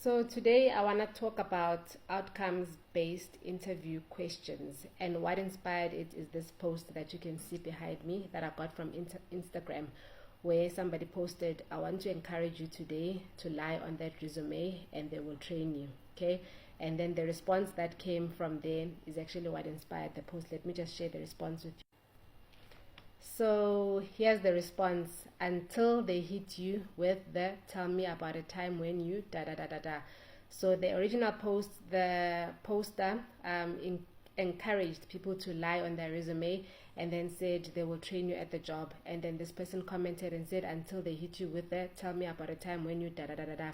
So today I want to talk about outcomes-based interview questions, and what inspired it is this post that you can see behind me that I got from Instagram, where somebody posted, "I want to encourage you today to lie on that resume and they will train you." Okay, and then the response that came from there is actually what inspired the post. Let me just share the response with you. So here's the response: until they hit you with the "tell me about a time when you da da da da da." So the original post, the poster encouraged people to lie on their resume and then said they will train you at the job. And then this person commented and said, until they hit you with the "tell me about a time when you da da da da da."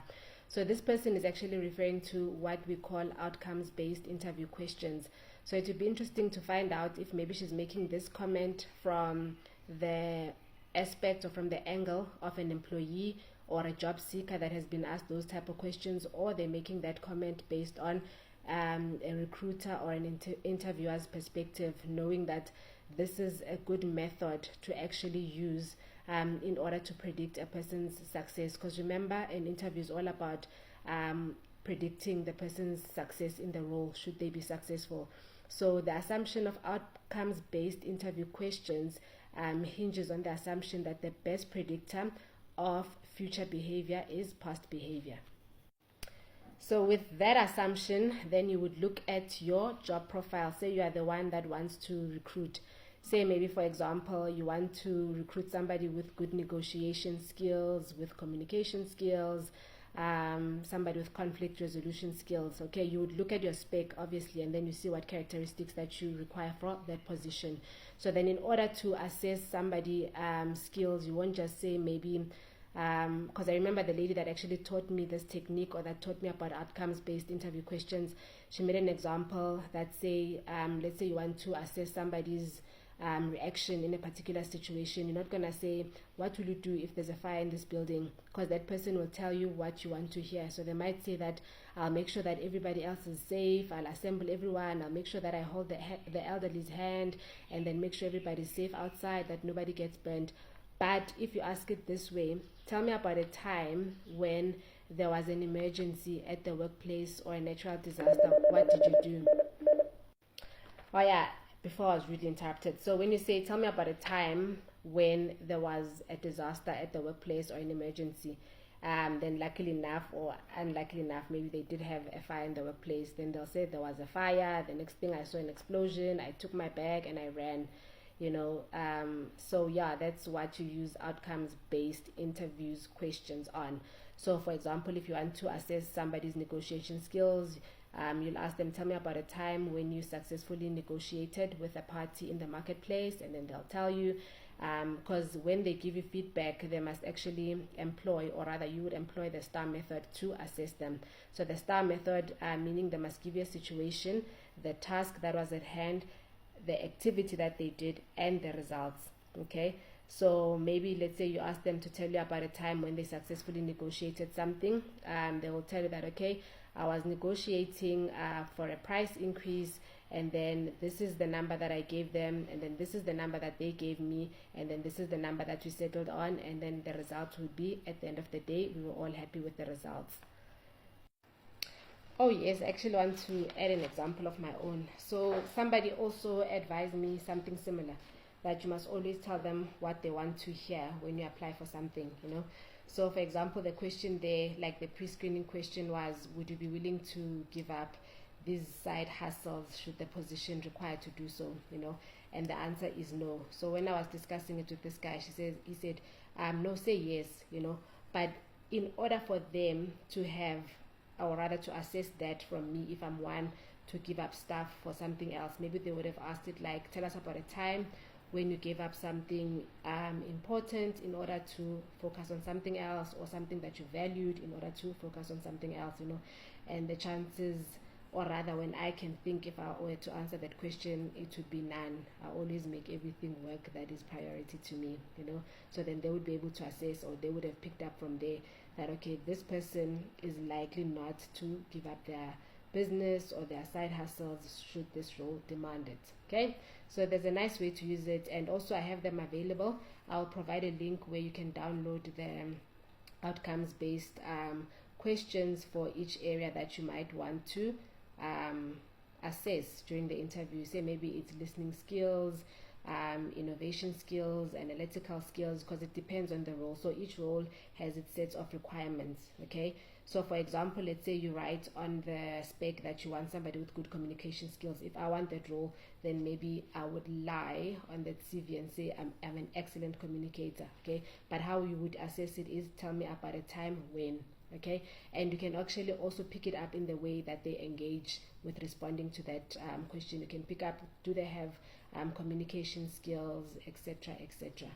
So this person is actually referring to what we call outcomes-based interview questions. So it would be interesting to find out if maybe she's making this comment from the aspect or from the angle of an employee or a job seeker that has been asked those type of questions, or they're making that comment based on a recruiter or an interviewer's perspective, knowing that this is a good method to actually use in order to predict a person's success. Because remember, an interview is all about predicting the person's success in the role, should they be successful. So the assumption of outcomes-based interview questions hinges on the assumption that the best predictor of future behavior is past behavior. So with that assumption, then you would look at your job profile. Say you are the one that wants to recruit. Say maybe, for example, you want to recruit somebody with good negotiation skills, with communication skills, somebody with conflict resolution skills. Okay, you would look at your spec, obviously, and then you see what characteristics that you require for that position. So then in order to assess somebody's skills, you won't just say maybe, because I remember the lady that actually taught me this technique, or that taught me about outcomes-based interview questions. She made an example that say, let's say you want to assess somebody's reaction in a particular situation. You're not going to say, what will you do if there's a fire in this building? Because that person will tell you what you want to hear. So they might say that, I'll make sure that everybody else is safe, I'll assemble everyone, I'll make sure that I hold the elderly's hand, and then make sure everybody's safe outside, that nobody gets burned. But if you ask it this way, tell me about a time when there was an emergency at the workplace or a natural disaster, what did you do? Oh yeah, before I was really interrupted. So when you say, tell me about a time when there was a disaster at the workplace or an emergency, then luckily enough or unluckily enough, maybe they did have a fire in the workplace. Then they'll say there was a fire. The next thing, I saw an explosion. I took my bag and I ran. So yeah, that's what you use outcomes-based interviews questions on. So for example, if you want to assess somebody's negotiation skills, you'll ask them, tell me about a time when you successfully negotiated with a party in the marketplace, and then they'll tell you, because when they give you feedback, they must actually employ, or rather you would employ the STAR method to assess them. So the STAR method, meaning they must give you a situation, the task that was at hand, the activity that they did, and the results. Okay, so maybe let's say you ask them to tell you about a time when they successfully negotiated something. They will tell you that, okay, I was negotiating for a price increase, and then this is the number that I gave them, and then this is the number that they gave me, and then this is the number that we settled on, and then the results would be, at the end of the day, we were all happy with the results. Oh yes, I actually want to add an example of my own. So somebody also advised me something similar, that you must always tell them what they want to hear when you apply for something, So for example, the question there, like the pre-screening question, was, would you be willing to give up these side hustles should the position require to do so, And the answer is no. So when I was discussing it with this guy, he said, no, say yes, But in order for them to have, or rather to assess that from me, if I'm one to give up stuff for something else, maybe they would have asked it like, tell us about a time when you gave up something important in order to focus on something else, or something that you valued in order to focus on something else, And the chances, or rather when I can think, if I were to answer that question, it would be none. I always make everything work that is priority to me, So then they would be able to assess, or they would have picked up from there that, okay, this person is likely not to give up their business or their side hustles should this role demand it. Okay, so there's a nice way to use it, and also I have them available. I'll provide a link where you can download the outcomes based questions for each area that you might want to assess during the interview. Say maybe it's listening skills, innovation skills, analytical skills, because it depends on the role. So each role has its sets of requirements. Okay, so for example, let's say you write on the spec that you want somebody with good communication skills. If I want that role, then maybe I would lie on that CV and say I'm an excellent communicator. Okay, but how you would assess it is tell me about a time when. Okay, and you can actually also pick it up in the way that they engage with responding to that question. You can pick up, do they have communication skills, etc., etc.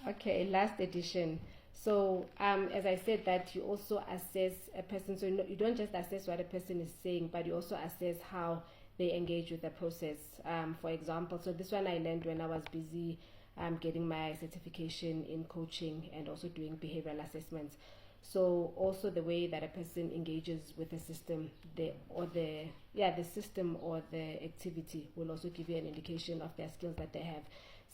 Okay, last edition. So as I said, that you also assess a person. So you don't just assess what a person is saying, but you also assess how they engage with the process. For example, so this one I learned when I was busy getting my certification in coaching and also doing behavioral assessments. So also the way that a person engages with the system, the system or the activity will also give you an indication of their skills that they have.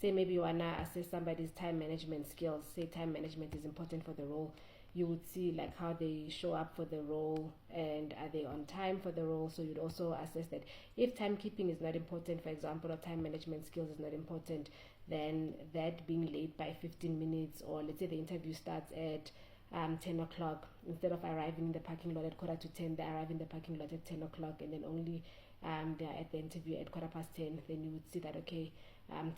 Say maybe you wanna assess somebody's time management skills. Say time management is important for the role. You would see like how they show up for the role and are they on time for the role. So you'd also assess that. If timekeeping is not important, for example, or time management skills is not important, then that being late by 15 minutes, or let's say the interview starts at 10 o'clock, instead of arriving in the parking lot at 9:45, they arrive in the parking lot at 10 o'clock, and then only they're at the interview at 10:15. Then you would see that, okay,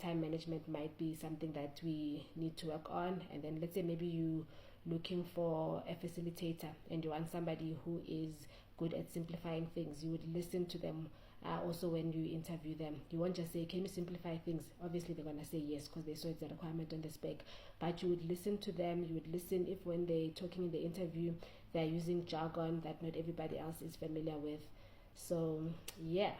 time management might be something that we need to work on. And then let's say maybe you looking for a facilitator and you want somebody who is good at simplifying things. You would listen to them also when you interview them. You won't just say, can you simplify things? Obviously they're going to say yes because they saw it's a requirement on the spec, but you would listen to them. You would listen if when they're talking in the interview they're using jargon that not everybody else is familiar with. So yeah.